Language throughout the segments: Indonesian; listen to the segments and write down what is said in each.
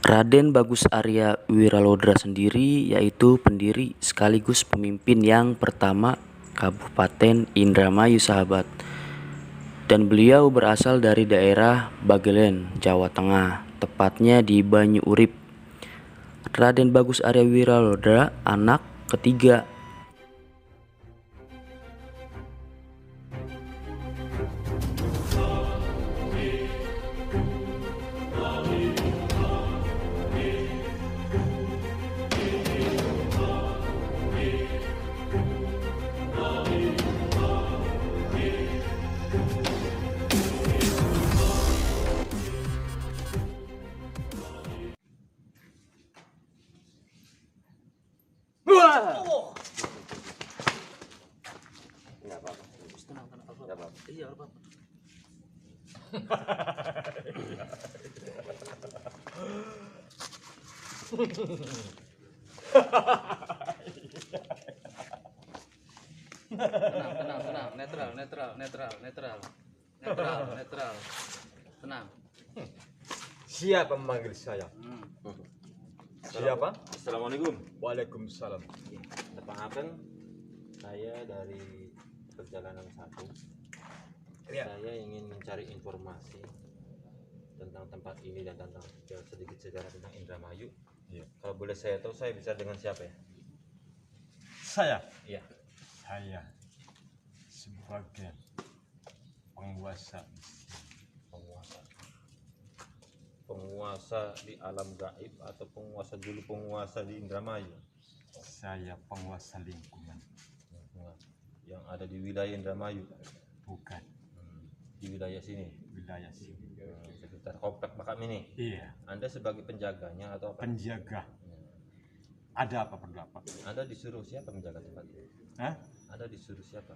Raden Bagus Arya Wiralodra sendiri yaitu pendiri sekaligus pemimpin yang pertama Kabupaten Indramayu, sahabat. Dan beliau berasal dari daerah Bagelen, Jawa Tengah, tepatnya di Banyu Urip. Raden Bagus Arya Wiralodra anak ketiga. Tenang, netral, tenang. Siapa memanggil saya? Siapa? Assalamualaikum. Waalaikumsalam. Perkenalkan, saya dari perjalanan satu. Ya. Saya ingin mencari informasi tentang tempat ini dan tentang sedikit sejarah tentang Indramayu. Iya. Kalau boleh saya tahu, saya bisa dengan siapa ya? Saya. Iya. Saya sebagai penguasa. Penguasa di alam gaib atau penguasa di Indramayu? Saya penguasa lingkungan. Yang ada di wilayah Indramayu? Bukan. Di wilayah sini? Wilayah sini. Sekitar komplek makam ini? Iya. Anda sebagai penjaganya atau apa? Penjaga. Ada apa perlu apa? Anda disuruh siapa menjaga tempat ini? Hah? Anda disuruh siapa?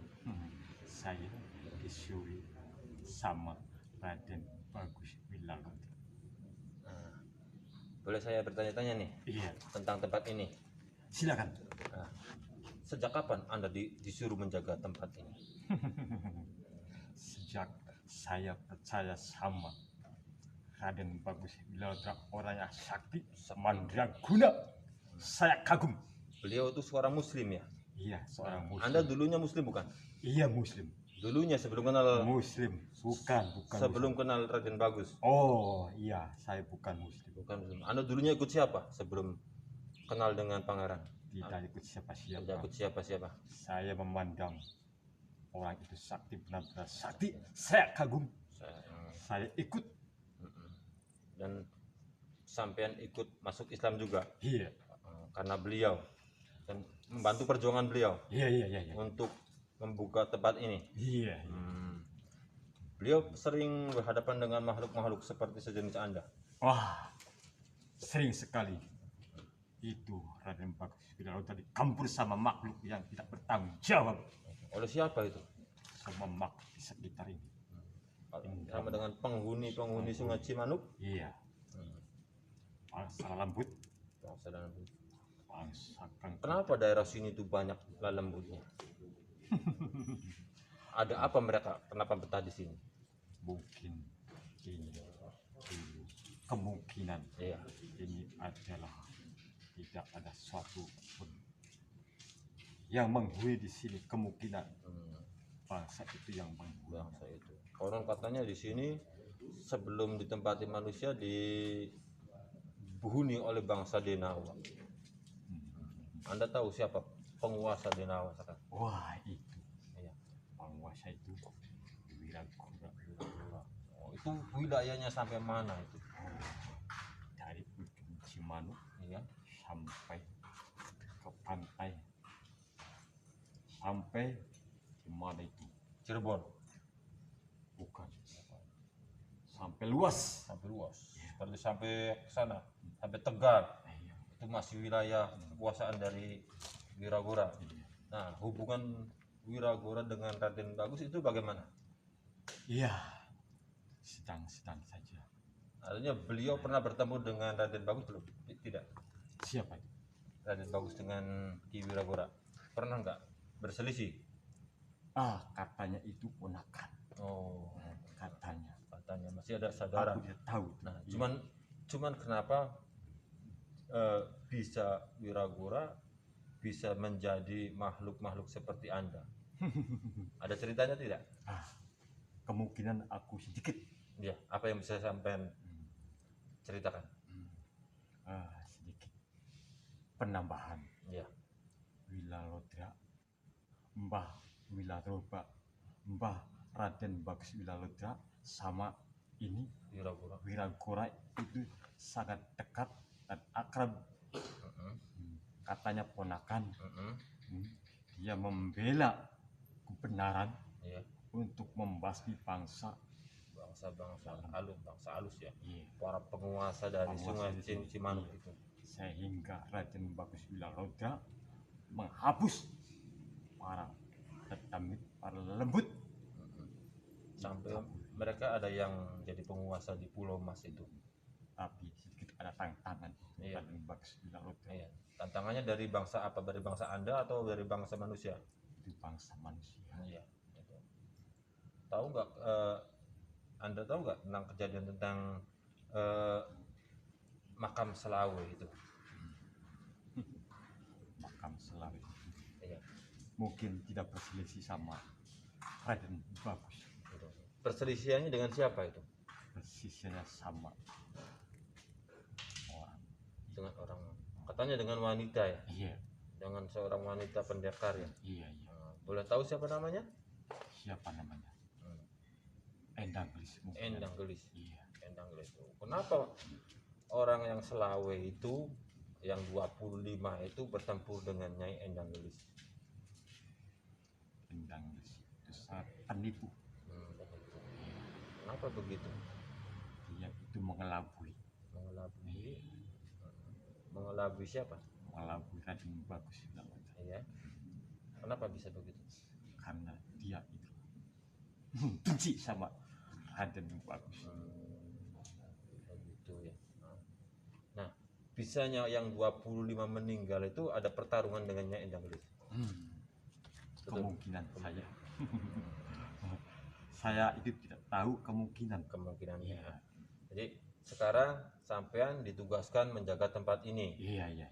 Saya disuruh sama Raden Bagus Wiralodra. Nah, boleh saya bertanya-tanya nih Iya. tentang tempat ini? Silakan. Nah, sejak kapan Anda disuruh menjaga tempat ini? Sejak saya percaya sama Raden Bagus Wiralodra, orang yang sakti, semandraguna, saya kagum. Beliau itu seorang muslim ya? Iya, seorang muslim. Anda dulunya muslim bukan? Iya, muslim. Dulunya sebelum kenal Muslim, bukan sebelum muslim. kenal Raden Bagus? Oh iya, saya bukan muslim. Bukan muslim. Anda dulunya ikut siapa sebelum kenal dengan pangeran? Tidak ikut siapa-siapa. Tidak ikut siapa-siapa. Saya memandang orang itu sakti, benar-benar sakti, saya kagum. Saya ikut. Dan sampean ikut masuk Islam juga Iya. karena beliau dan membantu perjuangan beliau Iya. untuk membuka tempat ini. Iya. Beliau sering berhadapan dengan makhluk-makhluk seperti sejenis Anda. Wah, sering sekali. Itu Raden Bagus Wiralodra dicampur sama makhluk yang tidak bertanggung jawab. Oleh siapa itu? Sama makhluk di sekitar ini. Sama dengan penghuni Sungai Cimanuk? Iya. Bangsa lembut. Bangsa dan Bangsa kan. Kenapa daerah sini itu banyak lembutnya? Ada apa mereka? Kenapa betah di sini? Mungkin ini kemungkinan Iya. ini adalah tidak ada suatu pun yang menghuni di sini. Kemungkinan bangsa itu yang menghuni. Bangsa itu. Orang katanya di sini sebelum ditempati manusia dihuni oleh bangsa Denawa. Anda tahu siapa penguasa Denawa sekarang? Wah, itu Iya. penguasa itu Wiragura. Oh, itu wilayahnya sampai mana itu? Dari ujung Cimanuk Iya. sampai ke pantai, sampai di mana itu? Cirebon. Bukan. Sampai luas. Sampai luas. Seperti sampai ke sana, sampai Tegal. Itu masih wilayah kekuasaan dari Wiragura. Nah, hubungan Wiragura dengan Raden Bagus itu bagaimana? Iya, sedang-sedang saja. Artinya beliau pernah bertemu dengan Raden Bagus belum? Tidak. Siapa itu? Raden Bagus dengan Ki Wiragura pernah nggak berselisih? Katanya itu ponakan. Oh, Katanya. katanya masih ada saudara. Aku tidak tahu. Nah, Iya. cuman kenapa bisa Wiragura bisa menjadi makhluk-makhluk seperti Anda? Ada ceritanya tidak? Kemungkinan aku sedikit. Ya, apa yang bisa sampean ceritakan? Sedikit penambahan. Ya, Wilalodra, Mbah Wilaroba, Mbah Raden Bagus Wilalodra sama ini Wiragura. Wiragora itu sangat dekat dan akrab. Katanya ponakan. Dia membela kebenaran Ya, untuk membasmi bangsa. bangsa halus ya. Iya. Para penguasa dari Penguasa Sungai itu. Cimanuk Iya. itu. Sehingga Raden Bagus Wilalodra menghapus para tetamit, para lembut. Sampai mereka ada yang jadi penguasa di Pulau Mas itu. Tapi sedikit ada tantangan. Iya. Raden Bagus Wilalodra Iya. Tantangannya dari bangsa apa? Dari bangsa Anda atau dari bangsa manusia? itu bangsa manusia. Iya. Itu. Tahu nggak? Anda tahu nggak tentang kejadian tentang makam Selawe itu? Makam Selawe itu Iya. mungkin tidak berselisih sama Raden Bagus. Itu. Perselisihannya dengan siapa itu? Persisnya sama orang. Dengan orang. Katanya dengan wanita ya? Iya, Dengan seorang wanita pendekar ya? iya. Boleh tahu siapa namanya? Siapa namanya? Endang Gelis. mungkin. Endang Gelis. Iya. Endang Gelis. Kenapa orang yang Selawe itu yang 25 itu bertempur dengan Nyai Endang Gelis? Endang Gelis itu sangat penipu. Kenapa begitu? Dia itu mengelabui. Mengelabui. Mengelabui siapa? Mengelabui Raden Bagus Wilalodra. Iya. Kenapa bisa begitu? Karena dia itu benci sama Raden Bagus. Begitu ya. Nah, bisanya yang 25 meninggal itu ada pertarungan dengan Nyai Endang Gelis. Betul. Kemungkinan saya. Saya itu tidak tahu kemungkinannya. Kemungkinannya. Jadi sekarang sampean ditugaskan menjaga tempat ini Iya.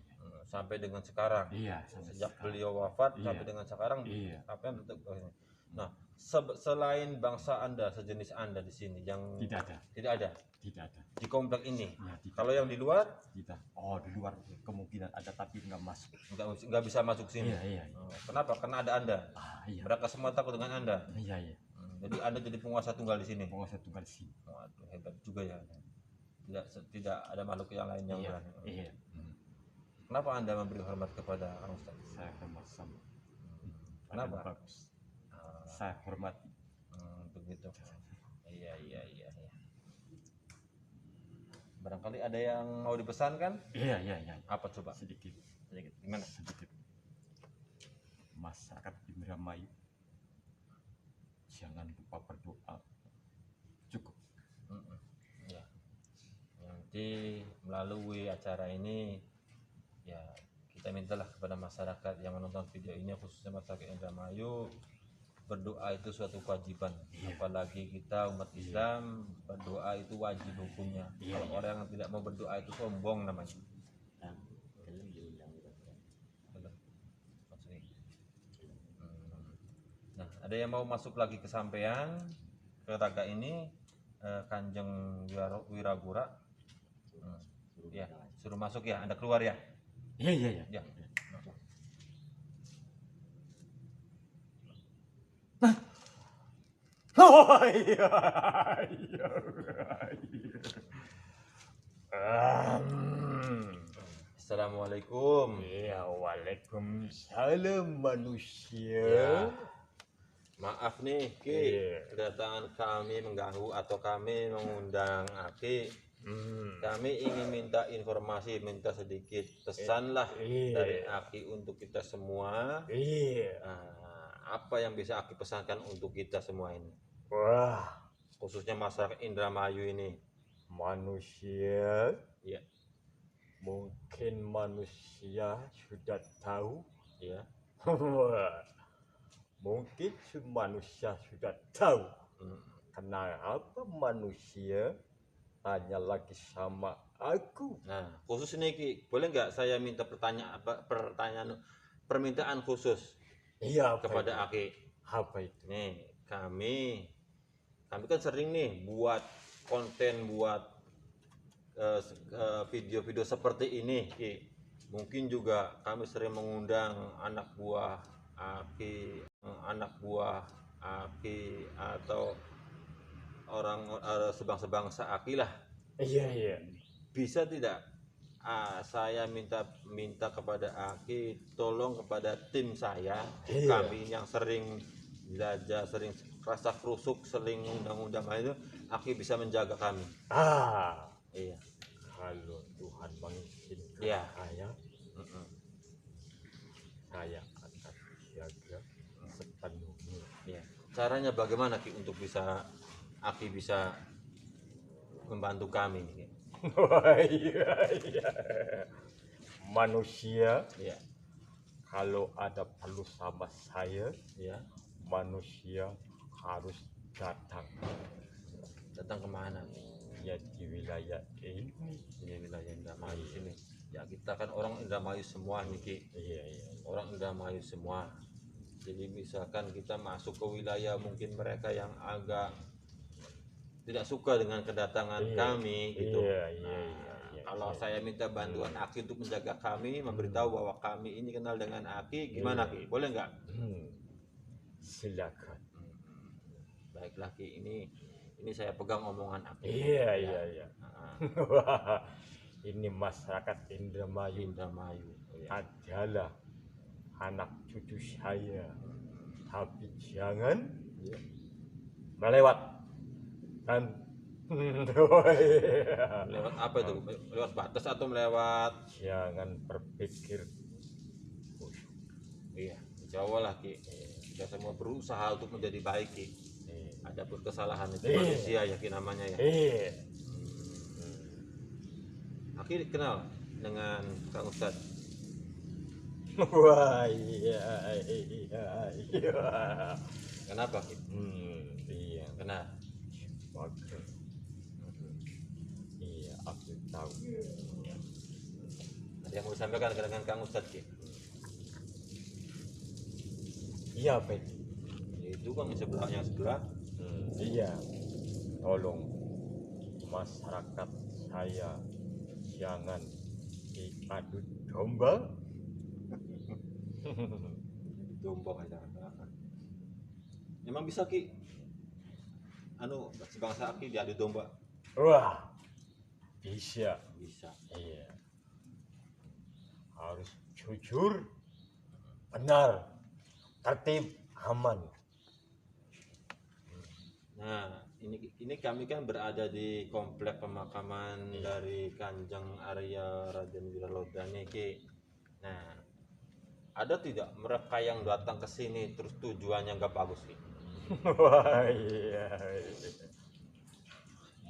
sampai dengan sekarang. Iya, sampai Sejak sekarang. beliau wafat Iya. sampai dengan sekarang Iya. sampean tetap di sini. Nah, selain bangsa Anda, sejenis Anda di sini yang Tidak ada. tidak ada Tidak ada. di komplek ini. Ya, tidak. Kalau yang di luar Tidak. Oh, di luar kemungkinan ada tapi nggak masuk. nggak bisa masuk sini. Iya. Kenapa? Karena ada Anda. Iya. Mereka semua takut dengan Anda. Iya. Jadi Anda jadi penguasa tunggal di sini. Penguasa tunggal di sini. Waduh, hebat juga ya. Tidak ada makhluk yang lain yang Iya. berani. Iya. Kenapa Anda memberi hormat kepada Kang Ustaz? Saya hormat sama. Kenapa? Raden Bagus. Saya hormati. Begitu. Iya. Barangkali ada yang mau dipesankan? Iya. Apa coba? Sedikit. Gimana? Sedikit. Masyarakat Indramayu jangan lupa berdoa. Cukup. Ya. Nanti melalui acara ini ya kita mintalah kepada masyarakat yang menonton video ini khususnya masyarakat Indramayu, berdoa itu suatu kewajiban. Apalagi kita umat Islam, berdoa itu wajib hukumnya. Kalau orang yang tidak mau berdoa itu sombong namanya. Nah, ada yang mau masuk lagi ke sampean ke raga ini, Kanjeng Wiragura. Ya, suruh masuk ya, Anda keluar ya. Iya. Ya. Oh iya. Assalamualaikum. Ya, waalaikumsalam manusia. Ya. Maaf nih, Ki. Iya. Kedatangan kami mengganggu atau kami mengundang Aki. Kami ingin minta informasi, minta sedikit pesan lah Iya. dari Aki untuk kita semua. Iya. Apa yang bisa Aki pesankan untuk kita semua ini? Wah, Khususnya masyarakat Indramayu ini. manusia. Ya, Mungkin manusia sudah tahu. ya. Mungkin manusia sudah tahu kenapa manusia tanya lagi sama aku. Nah, khusus ini Ki, boleh nggak saya minta permintaan khusus Iya, apa kepada itu? Aki? Apa itu? Nih, kami kan sering nih buat konten, buat video-video seperti ini, Ki. Mungkin juga kami sering mengundang anak buah Aki atau orang sebangsa Aki lah. Iya, iya. Bisa tidak saya minta kepada Aki, tolong kepada tim saya, Iya. kami yang sering belajar, sering rasa krusuk, sering undang-undang itu, Aki bisa menjaga kami. Iya. Kalau Tuhan mengizinkan Iya. saya akan jaga sepenuhnya. Iya. Caranya bagaimana Ki untuk Aki bisa membantu kami? Wah, iya, iya. Manusia Iya. kalau ada perlu sama saya, Iya. manusia harus datang. Datang kemana? Ya di wilayah ini. Ini wilayah Indramayu sini. Ya kita kan orang Indramayu semua nih Ki. Iya, iya. Orang Indramayu semua. Jadi misalkan kita masuk ke wilayah mungkin mereka yang agak tidak suka dengan kedatangan Iya. kami gitu. Iya, Nah, iya, iya, kalau iya. saya minta bantuan Aki untuk menjaga kami, memberitahu bahwa kami ini kenal dengan Aki, gimana Iya. Ki? Boleh nggak? Silakan. Baiklah Ki, ini saya pegang omongan Aki. Iya, iya, iya. Nah, Wah, ini masyarakat Indramayu Indramayu. Ya. adalah anak cucu saya, tapi jangan Iya. melewat dan Lewat apa itu? Lewat batas atau melewat? jangan berpikir Iya, Jawa lah Ki. Kita semua berusaha untuk menjadi baik Ki. Ada kesalahan itu Iya. manusia ya Ki namanya ya. Aki kenal dengan Kang Ustad. Wah, iya, iya, iya. Kenapa Ki? Iya, Kenal. bagus. Iya, aku tahu. Ada yang mau disampaikan dengan Kang Ustad Ki? Iya, apa itu? Itu Kang sebelahnya sebelah. Iya, tolong masyarakat saya jangan diadu domba. Domba aja. Emang bisa Ki? Sebangsa Aki diadu domba? Wah, bisa. Bisa. Iya, harus jujur, benar, tertib, aman. Nah, ini kami kan berada di komplek pemakaman dari Kanjeng Arya Raden Wiraloda nih Ki. Nah, ada tidak mereka yang datang ke sini terus tujuannya nggak bagus Ki? Wah, iya.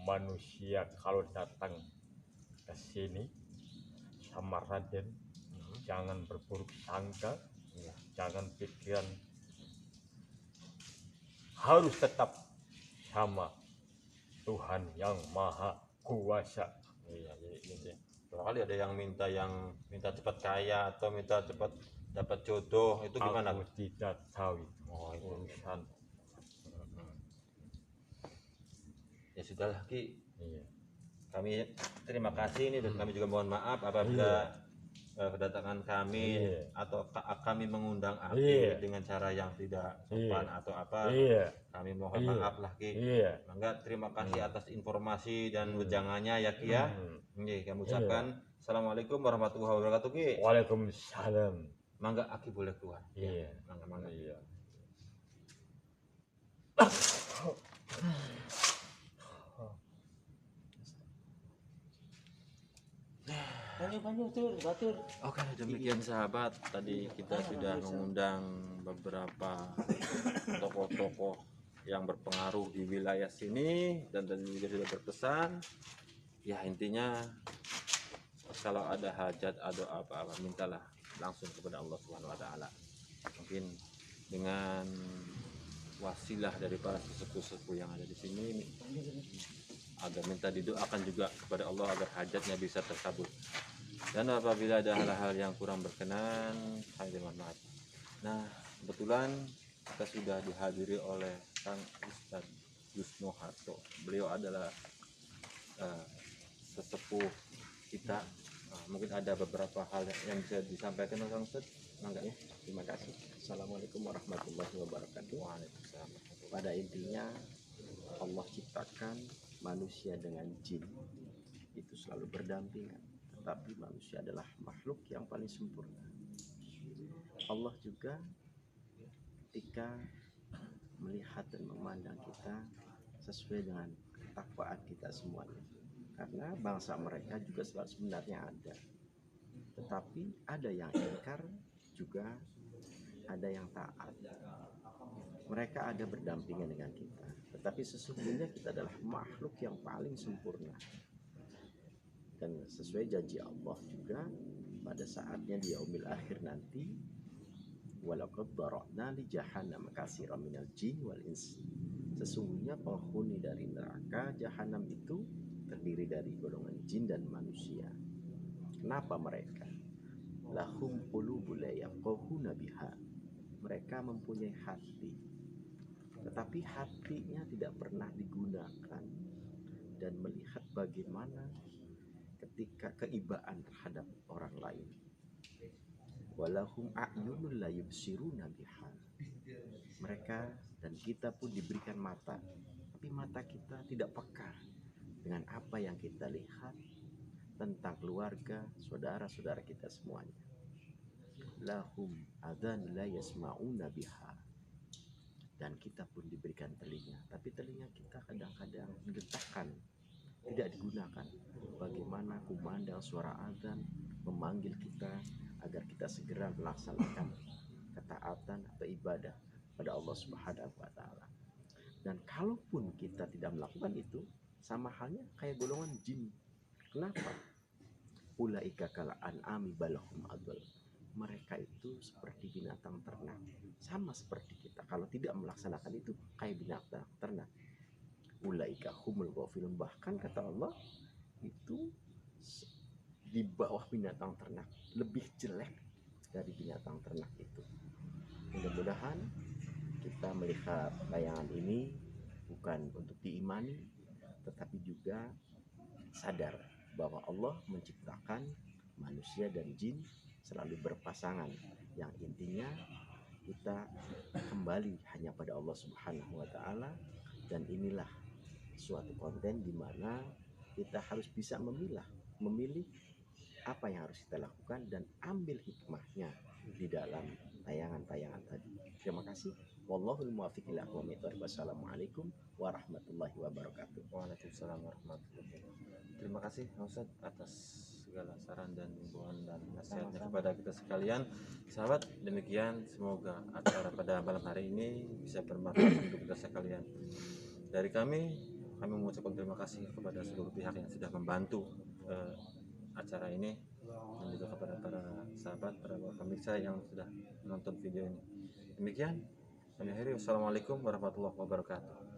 Manusia kalau datang ke sini sama Raden, jangan berburuk sangka, jangan pikiran, harus tetap sama Tuhan yang Maha Kuasa. Iya, iya. Kali ada yang minta cepat kaya atau minta cepat dapat jodoh, itu gimana? Aku tidak tahu itu. Oh, itu. Urusan. Ya sudahlah Ki. Iya. Kami terima kasih ini dan kami juga mohon maaf apabila kedatangan kami atau kami mengundang Aki dengan cara yang tidak sopan atau apa. Kami mohon maaf lah Ki. Mangga terima kasih atas informasi dan wejangannya ya Ki ya. Nggih, kami ucapkan Assalamualaikum warahmatullahi wabarakatuh Ki. Waalaikumsalam. Mangga Aki boleh keluar. Iya. Mangga. Iya. Batur. Oke, demikian sahabat. Tadi kita sudah mengundang beberapa tokoh-tokoh yang berpengaruh di wilayah sini dan tadi juga sudah berpesan. Ya intinya kalau ada hajat atau apa-apa mintalah langsung kepada Allah Subhanahu wa taala. Mungkin dengan wasilah dari para sesepuh-sesepuh yang ada di sini agar minta didoakan juga kepada Allah agar hajatnya bisa terkabul. Dan apabila ada hal-hal yang kurang berkenan, saya mohon maaf. Nah, kebetulan kita sudah dihadiri oleh Kang Ustadz Yusno Harto. Beliau adalah sesepuh kita. Mungkin ada beberapa hal yang bisa disampaikan oleh Kang Ustadz. Enggak ya? Terima kasih. Assalamualaikum warahmatullahi wabarakatuh. Waalaikumsalam. Pada intinya Allah ciptakan manusia dengan jin itu selalu berdampingan, tetapi manusia adalah makhluk yang paling sempurna. Allah juga ketika melihat dan memandang kita sesuai dengan ketakwaan kita semuanya, karena bangsa mereka juga sebenarnya ada, tetapi ada yang ingkar, juga ada yang taat. Mereka ada berdampingan dengan kita, tetapi sesungguhnya kita adalah makhluk yang paling sempurna. Dan sesuai janji Allah juga, pada saatnya di yaumil akhir nanti, walaqad dara'na li jahannam katsiran minal jin wal ins. Sesungguhnya penghuni dari neraka jahanam itu terdiri dari golongan jin dan manusia. Kenapa mereka? Lahum qulubun la yafqahuna biha. Mereka mempunyai hati, tetapi hatinya tidak pernah digunakan dan melihat bagaimana ketika keibaan terhadap orang lain. Walahum a'yunun la yubsiruna biha. Mereka dan kita pun diberikan mata, tapi mata kita tidak peka dengan apa yang kita lihat tentang keluarga, saudara-saudara kita semuanya. Lahum adzan la yasma'una biha. Dan kita pun diberikan telinga, tapi telinga kita kadang-kadang diletakkan, tidak digunakan. Bagaimana kumandang suara adzan memanggil kita agar kita segera melaksanakan ketaatan atau ibadah pada Allah Subhanahu wa taala. Dan kalaupun kita tidak melakukan itu, sama halnya kayak golongan jin. Kenapa? Ulaika kal an'ami balahum adall. Mereka itu seperti binatang ternak, sama seperti kita. Kalau tidak melaksanakan itu kayak binatang ternak. Ulaika humul ghafilun. Bahkan kata Allah itu di bawah binatang ternak, lebih jelek dari binatang ternak itu. Mudah-mudahan kita melihat tayangan ini bukan untuk diimani, tetapi juga sadar bahwa Allah menciptakan manusia dan jin selalu berpasangan, yang intinya kita kembali hanya pada Allah Subhanahu wa taala. Dan inilah suatu konten di mana kita harus bisa memilih apa yang harus kita lakukan dan ambil hikmahnya di dalam tayangan-tayangan tadi. Terima kasih. Wallahul muwaffiq ila aqwamit thoriq. Wassalamualaikum warahmatullahi wabarakatuh. Waalaikumsalam warahmatullahi wabarakatuh. Terima kasih Ustaz atas segala saran dan himbauan dan nasihatnya kepada kita sekalian. Sahabat, demikian semoga acara pada malam hari ini bisa bermanfaat untuk kita sekalian. Dari kami mengucapkan terima kasih kepada seluruh pihak yang sudah membantu acara ini, dan juga kepada para sahabat, para pemirsa yang sudah menonton video ini. Demikian, kami akhiri. Wassalamualaikum warahmatullahi wabarakatuh.